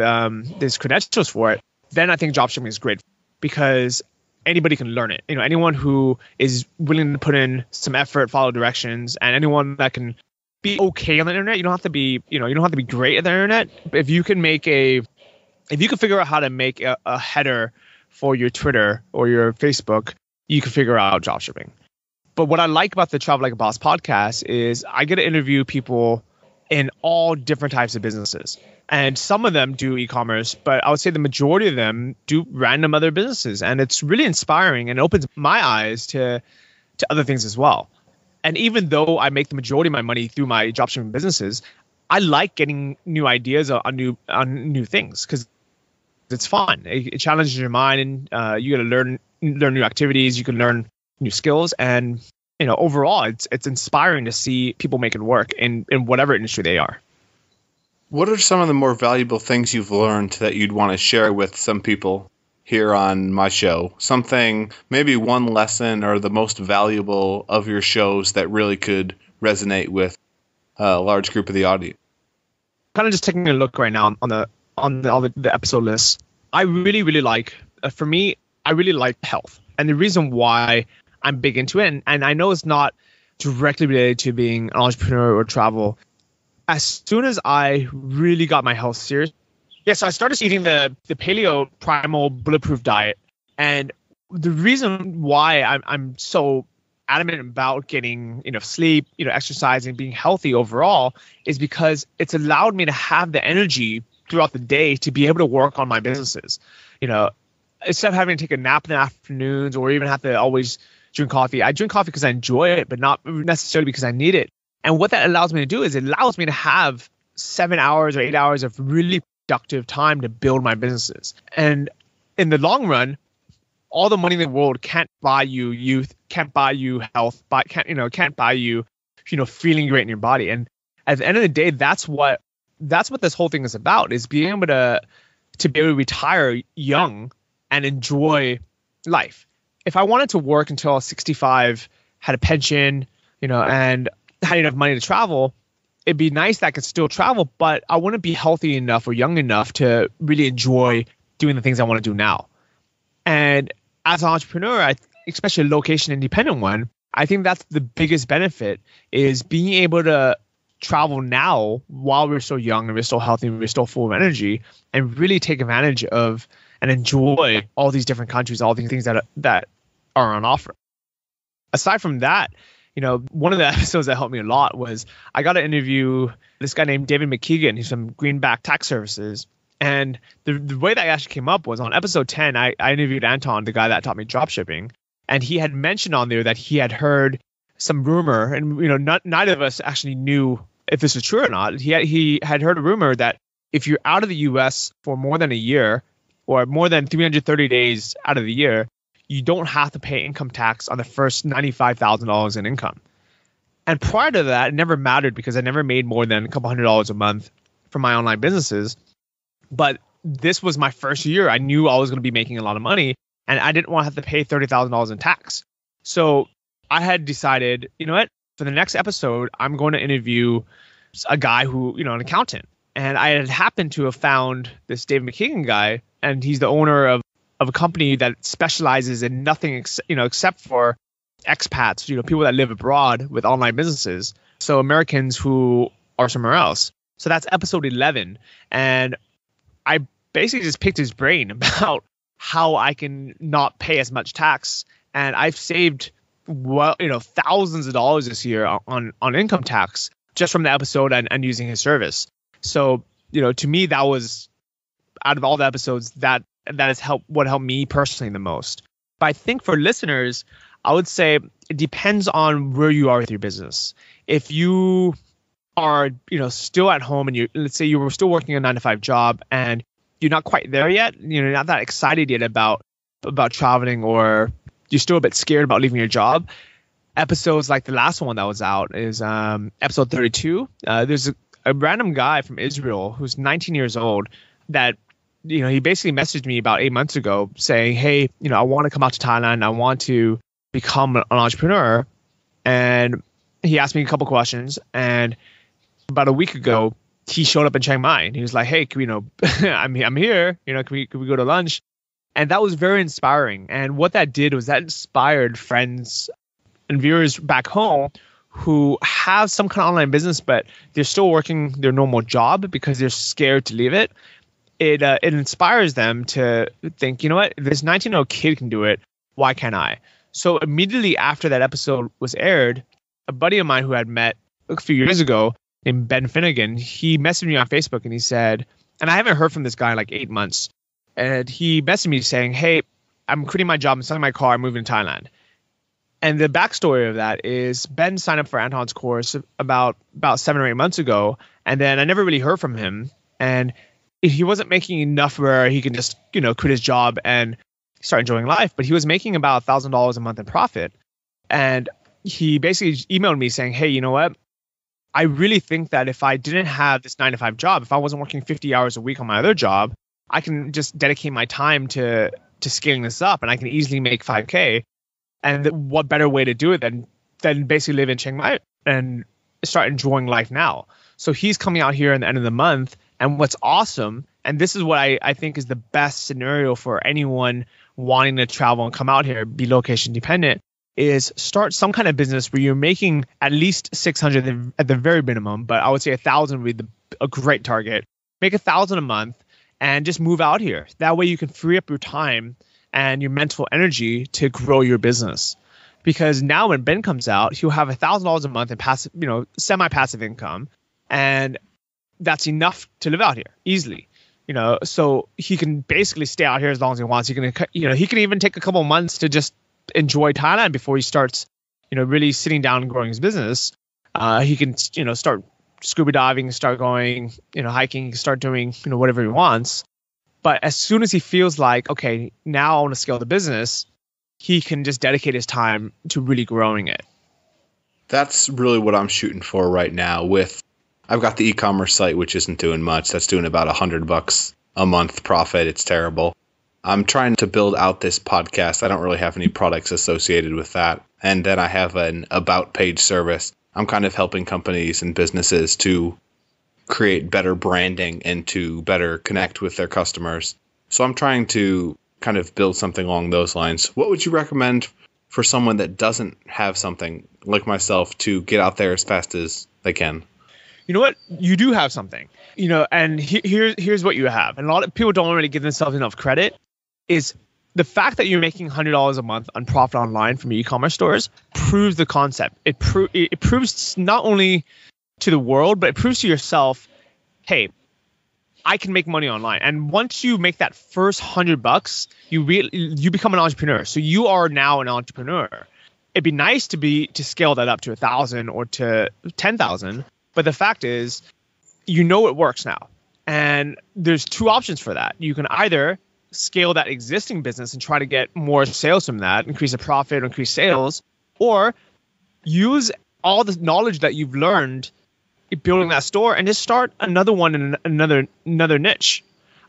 these credentials for it, then I think dropshipping is great because anybody can learn it. Anyone who is willing to put in some effort, follow directions, and anyone that can be okay on the internet. You don't have to be great at the internet. But if you can figure out how to make a header for your Twitter or your Facebook, you can figure out dropshipping. But what I like about the Travel Like a Boss podcast is I get to interview people in all different types of businesses. And some of them do e-commerce, but I would say the majority of them do random other businesses. And it's really inspiring and opens my eyes to other things as well. And even though I make the majority of my money through my dropshipping businesses, I like getting new ideas on new things because it's fun. It challenges your mind, and you got to learn new activities. You can learn new skills, and overall, it's inspiring to see people make it work in whatever industry they are. What are some of the more valuable things you've learned that you'd want to share with some people here on my show? Something, maybe one lesson or the most valuable of your shows that really could resonate with a large group of the audience. Kind of just taking a look right now on all the episode lists. I really, really like, for me, I really like health. And the reason why I'm big into it, and I know it's not directly related to being an entrepreneur or travel. As soon as I really got my health serious, so I started eating the paleo primal bulletproof diet. And the reason why I'm so adamant about getting enough sleep, exercising, being healthy overall is because it's allowed me to have the energy throughout the day to be able to work on my businesses. Instead of having to take a nap in the afternoons or even have to always drink coffee. I drink coffee because I enjoy it, but not necessarily because I need it. And what that allows me to do is it allows me to have 7 hours or 8 hours of really productive time to build my businesses. And in the long run, all the money in the world can't buy you youth, can't buy you health, can't buy you, feeling great in your body. And at the end of the day, that's what this whole thing is about, is being able to be able to retire young and enjoy life. If I wanted to work until I was 65, had a pension, and had enough money to travel, it'd be nice that I could still travel, but I wouldn't be healthy enough or young enough to really enjoy doing the things I want to do now. And as an entrepreneur, especially a location independent one, I think that's the biggest benefit, is being able to travel now while we're still young and we're still healthy and we're still full of energy, and really take advantage of and enjoy all these different countries, all these things that are on offer. Aside from that, one of the episodes that helped me a lot was I got to interview this guy named David McKeegan. He's from Greenback Tax Services. And the way that actually came up was on episode 10, I interviewed Anton, the guy that taught me dropshipping. And he had mentioned on there that he had heard some rumor, and neither of us actually knew if this was true or not. He had heard a rumor that if you're out of the US for more than a year, or more than 330 days out of the year, you don't have to pay income tax on the first $95,000 in income. And prior to that, it never mattered because I never made more than a couple $100s a month from my online businesses. But this was my first year. I knew I was going to be making a lot of money, and I didn't want to have to pay $30,000 in tax. So I had decided, for the next episode, I'm going to interview a guy who, an accountant. And I had happened to have found this Dave McKeegan guy, and he's the owner of a company that specializes in nothing except for expats, people that live abroad with online businesses. So Americans who are somewhere else. So that's episode 11. And I basically just picked his brain about how I can not pay as much tax. And I've saved thousands of dollars this year on income tax just from the episode and using his service. So, to me, that was, out of all the episodes, that has what helped me personally the most. But I think for listeners, I would say it depends on where you are with your business. If you are, still at home and let's say you were still working a 9-to-5 job and you're not quite there yet, you're not that excited yet about traveling, or you're still a bit scared about leaving your job, episodes like the last one that was out is episode 32. There's a random guy from Israel who's 19 years old that, he basically messaged me about 8 months ago saying, hey, I want to come out to Thailand. I want to become an entrepreneur. And he asked me a couple questions. And about a week ago, he showed up in Chiang Mai. And he was like, hey, I'm here. Can we go to lunch? And that was very inspiring. And what that did was that inspired friends and viewers back home who have some kind of online business, but they're still working their normal job because they're scared to leave it. It inspires them to think, if this 19-year-old kid can do it, why can't I? So immediately after that episode was aired, a buddy of mine who I had met a few years ago named Ben Finnegan, he messaged me on Facebook and he said, and I haven't heard from this guy in like 8 months, and he messaged me saying, hey, I'm quitting my job, I'm selling my car, I'm moving to Thailand. And the backstory of that is Ben signed up for Anton's course about 7 or 8 months ago, and then I never really heard from him. And he wasn't making enough where he can just, quit his job and start enjoying life, but he was making about $1,000 a month in profit. And he basically emailed me saying, hey, you know what? I really think that if I didn't have this 9-to-5 job, if I wasn't working 50 hours a week on my other job, I can just dedicate my time to scaling this up and I can easily make 5K. And what better way to do it than basically live in Chiang Mai and start enjoying life now. So he's coming out here in the end of the month. And what's awesome, and this is what I think is the best scenario for anyone wanting to travel and come out here, be location dependent, is start some kind of business where you're making at least 600 at the very minimum, but I would say 1,000 would be a great target. Make 1,000 a month and just move out here. That way you can free up your time and your mental energy to grow your business. Because now when Ben comes out, he'll have $1,000 a month in passive, semi-passive income, and that's enough to live out here easily. So he can basically stay out here as long as he wants. He can even take a couple months to just enjoy Thailand before he starts, really sitting down and growing his business. He can, start scuba diving, start going, hiking, start doing, whatever he wants. But as soon as he feels like, okay, now I want to scale the business, he can just dedicate his time to really growing it. That's really what I'm shooting for right now. I've got the e-commerce site, which isn't doing much. That's doing about $100 a month profit. It's terrible. I'm trying to build out this podcast. I don't really have any products associated with that. And then I have an about page service. I'm kind of helping companies and businesses to create better branding and to better connect with their customers. So I'm trying to kind of build something along those lines. What would you recommend for someone that doesn't have something like myself to get out there as fast as they can? You know what? You do have something, and here's what you have. And a lot of people don't really give themselves enough credit is the fact that you're making $100 a month on profit online from e-commerce stores proves the concept. It proves not only to the world, but it proves to yourself, hey, I can make money online. And once you make that first $100, you become an entrepreneur. So you are now an entrepreneur. It'd be nice to scale that up to 1,000 or to 10,000. But the fact is, it works now. And there's two options for that. You can either scale that existing business and try to get more sales from that, increase the profit, increase sales, or use all the knowledge that you've learned building that store and just start another one in another niche.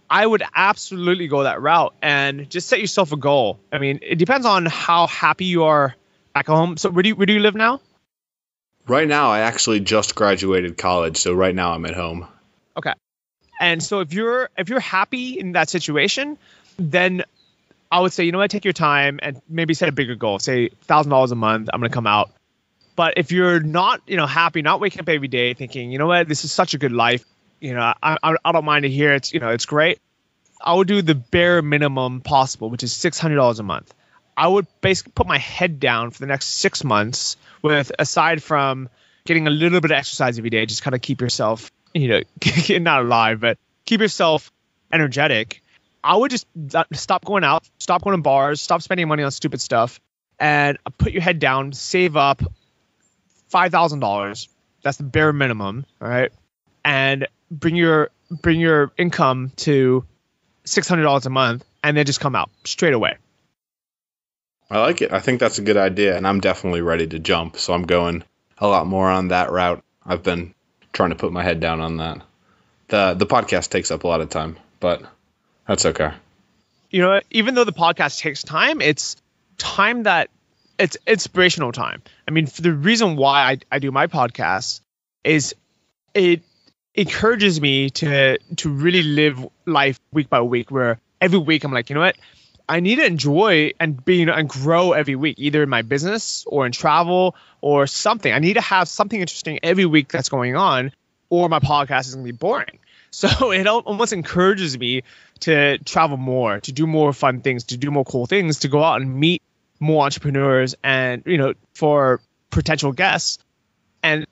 I would absolutely go that route and just set yourself a goal. I mean, it depends on how happy you are back home. So where do you live now? Right now, I actually just graduated college, so right now I'm at home. Okay. And so if you're happy in that situation, then I would say, take your time and maybe set a bigger goal. Say $1,000 a month, I'm going to come out. But if you're not, happy, not waking up every day thinking, this is such a good life, I don't mind it here. It's great. I would do the bare minimum possible, which is $600 a month. I would basically put my head down for the next 6 months aside from getting a little bit of exercise every day, just kind of keep yourself, not alive, but keep yourself energetic. I would just stop going out, stop going to bars, stop spending money on stupid stuff, and put your head down, save up $5,000. That's the bare minimum, all right? And bring your income to $600 a month, and then just come out straight away. I like it. I think that's a good idea, and I'm definitely ready to jump. So I'm going a lot more on that route. I've been trying to put my head down on that. The podcast takes up a lot of time, but that's okay. Even though the podcast takes time, it's time that it's inspirational time. I mean, for the reason why I do my podcast is it encourages me to really live life week by week, where every week I'm like, you know what? I need to enjoy and grow every week, either in my business or in travel or something. I need to have something interesting every week that's going on, or my podcast is going to be boring. So it almost encourages me to travel more, to do more fun things, to do more cool things, to go out and meet more entrepreneurs and, for potential guests. And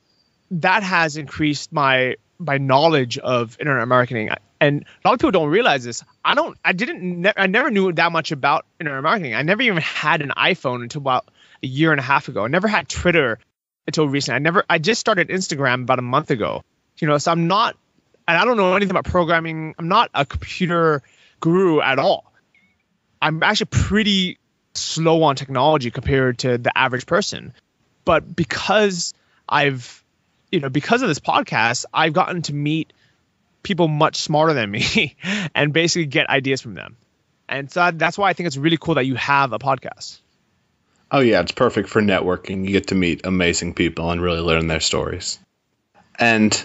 that has increased my knowledge of internet marketing. And a lot of people don't realize this. I never knew that much about internet marketing. I never even had an iPhone until about a year and a half ago. I never had Twitter until recently. I just started Instagram about a month ago. So I'm not, and I don't know anything about programming. I'm not a computer guru at all. I'm actually pretty slow on technology compared to the average person. But because because of this podcast, I've gotten to meet people much smarter than me and basically get ideas from them. And so that's why I think it's really cool that you have a podcast. Oh yeah, it's perfect for networking. You get to meet amazing people and really learn their stories. And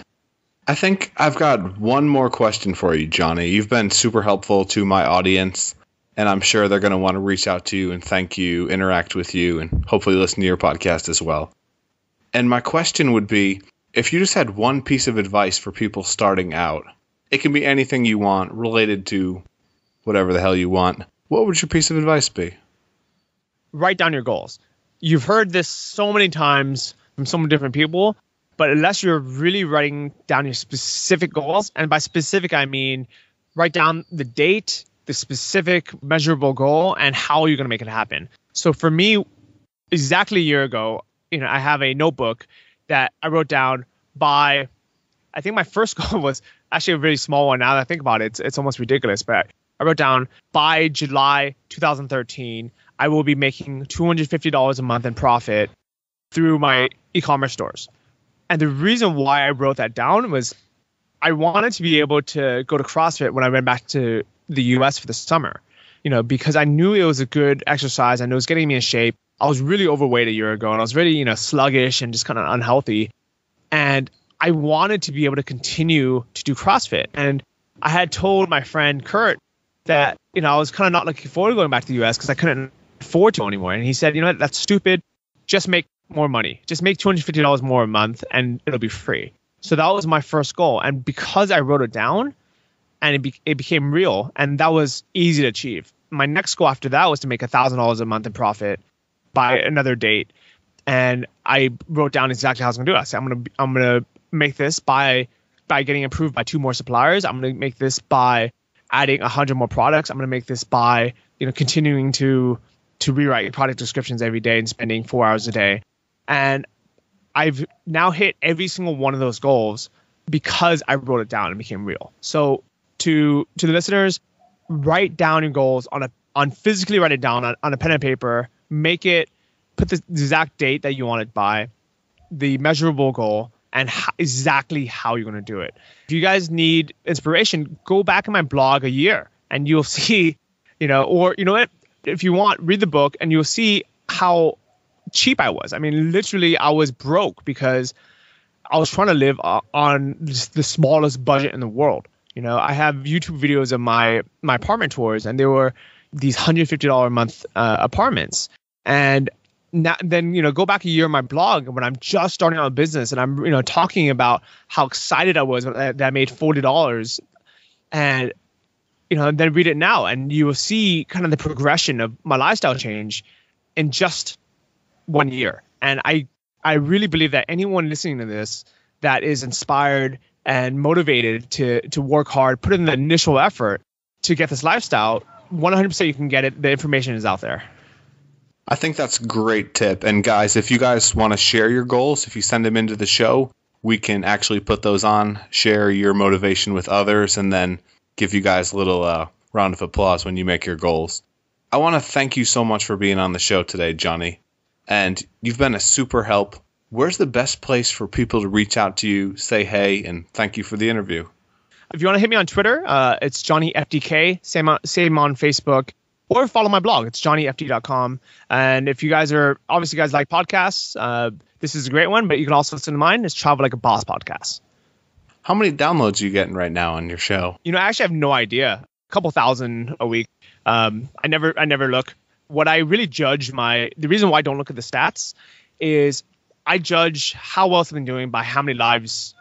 I think I've got one more question for you, Johnny. You've been super helpful to my audience, and I'm sure they're going to want to reach out to you and thank you, interact with you, and hopefully listen to your podcast as well. And my question would be, if you just had one piece of advice for people starting out, it can be anything you want related to whatever the hell you want, what would your piece of advice be? Write down your goals. You've heard this so many times from so many different people, but unless you're really writing down your specific goals, and by specific I mean write down the date, the specific measurable goal, and how you're going to make it happen. So for me, exactly a year ago, I have a notebook that I wrote down by, I think my first goal was actually a really small one. Now that I think about it, it's almost ridiculous. But I wrote down by July 2013, I will be making $250 a month in profit through my e-commerce stores. And the reason why I wrote that down was I wanted to be able to go to CrossFit when I went back to the US for the summer, because I knew it was a good exercise and it was getting me in shape. I was really overweight a year ago and I was really, sluggish and just kind of unhealthy. And I wanted to be able to continue to do CrossFit. And I had told my friend Kurt that, I was kind of not looking forward to going back to the US because I couldn't afford to anymore. And he said, that's stupid. Just make more money. Just make $250 more a month and it'll be free. So that was my first goal. And because I wrote it down and it became real, and that was easy to achieve. My next goal after that was to make $1,000 a month in profit by another date. And I wrote down exactly how I was going to do it. I said, I'm going to make this by getting approved by 2 more suppliers. I'm going to make this by adding 100 more products. I'm going to make this by, continuing to rewrite product descriptions every day and spending 4 hours a day. And I've now hit every single one of those goals because I wrote it down and became real. So to the listeners, write down your goals physically write it down on a pen and paper, put the exact date that you want it by, the measurable goal, and exactly how you're going to do it. If you guys need inspiration, go back in my blog a year and you'll see, or what, if you want, read the book and you'll see how cheap I was. I mean, literally I was broke because I was trying to live on the smallest budget in the world. I have YouTube videos of my apartment tours, and they were these $150 a month apartments. And then go back a year in my blog when I'm just starting out a business and I'm talking about how excited I was that I made $40, and then read it now and you will see kind of the progression of my lifestyle change in just 1 year. And I really believe that anyone listening to this that is inspired and motivated to work hard, put in the initial effort to get this lifestyle, 100% you can get it. The information is out there. I think that's a great tip. And guys, if you guys want to share your goals, if you send them into the show, we can actually put those on, share your motivation with others, and then give you guys a little round of applause when you make your goals. I want to thank you so much for being on the show today, Johnny. And you've been a super help. Where's the best place for people to reach out to you, say hey, and thank you for the interview? If you want to hit me on Twitter, it's JohnnyFDK, same on Facebook, or follow my blog. It's JohnnyFD.com. And if you guys like podcasts, this is a great one, but you can also listen to mine. It's Travel Like a Boss podcast. How many downloads are you getting right now on your show? I actually have no idea. A couple thousand a week. I never look. What I really judge the reason why I don't look at the stats is I judge how well something doing by how many lives.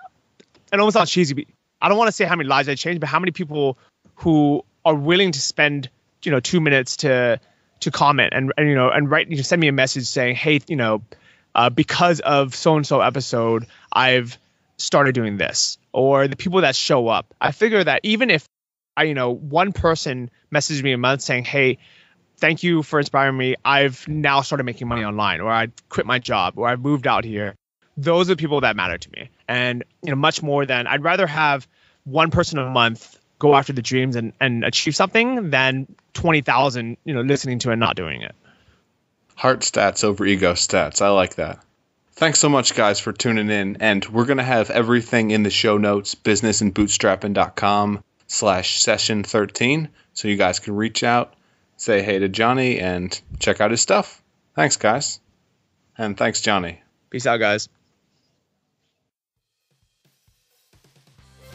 It almost sounds cheesy. I don't want to say how many lives I changed, but how many people who are willing to spend 2 minutes to comment and write, send me a message saying, hey, because of so and so episode, I've started doing this, or the people that show up. I figure that even if one person messaged me a month saying, hey, thank you for inspiring me, I've now started making money online, or I quit my job, or I moved out here. Those are the people that matter to me. And much more than I'd rather have one person a month go after the dreams and achieve something than 20,000 listening to it and not doing it. Heart stats over ego stats. I like that. Thanks so much, guys, for tuning in. And we're going to have everything in the show notes, businessandbootstrapping.com/session13. So you guys can reach out, say hey to Johnny, and check out his stuff. Thanks, guys. And thanks, Johnny. Peace out, guys.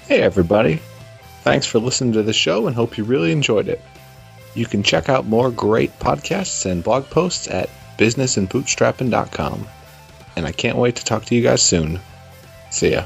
Hey, everybody. Thanks for listening to the show and hope you really enjoyed it. You can check out more great podcasts and blog posts at businessandbootstrapping.com. And I can't wait to talk to you guys soon. See ya.